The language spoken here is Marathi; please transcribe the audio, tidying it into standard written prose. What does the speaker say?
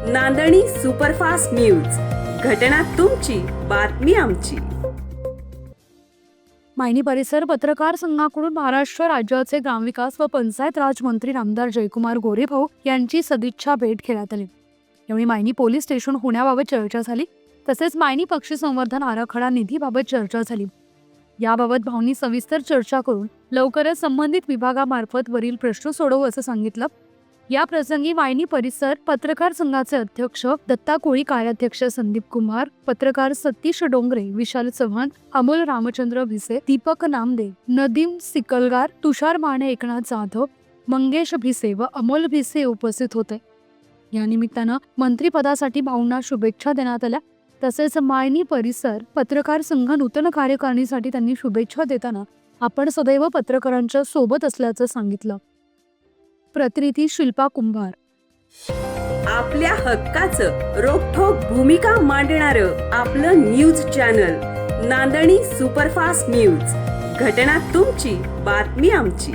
नांदणी सुपरफास्ट न्यूज, घटना तुमची, बातमी आमची. मायनी परिसर पत्रकार संघाकडून महाराष्ट्र राज्याचे ग्रामविकास व पंचायत राज मंत्री आमदार जयकुमार गोरेभाऊ यांची सदिच्छा भेट घेण्यात आली. यावेळी मायनी पोलीस स्टेशन होण्याबाबत चर्चा झाली. तसेच मायनी पक्षी संवर्धन आराखडा निधीबाबत चर्चा झाली. याबाबत भाऊंनी सविस्तर चर्चा करून लवकरच संबंधित विभागामार्फत वरील प्रश्न सोडवू असं सांगितलं. या प्रसंगी मायनी परिसर पत्रकार संघाचे अध्यक्ष दत्ता कोळी, कार्याध्यक्ष संदीप कुमार, पत्रकार सतीश डोंगरे, विशाल चव्हाण, अमोल रामचंद्र भिसे, दीपक नामदे, नदीम सिकलगार, तुषार माने, एकनाथ जाधव, मंगेश भिसे व अमोल भिसे उपस्थित होते. या निमित्तानं मंत्रीपदासाठी भाऊंना शुभेच्छा देण्यात आल्या. तसेच मायनी परिसर पत्रकार संघ नूतन कार्यकारिणीसाठी त्यांनी शुभेच्छा देताना आपण सदैव पत्रकारांच्या सोबत असल्याचं सांगितलं. प्रतिनिधी शिल्पा कुंभार. आपल्या हक्काचं रोखठोक भूमिका मांडणारं आपलं न्यूज चॅनल नांदणी सुपरफास्ट न्यूज, घटना तुमची, बातमी आमची.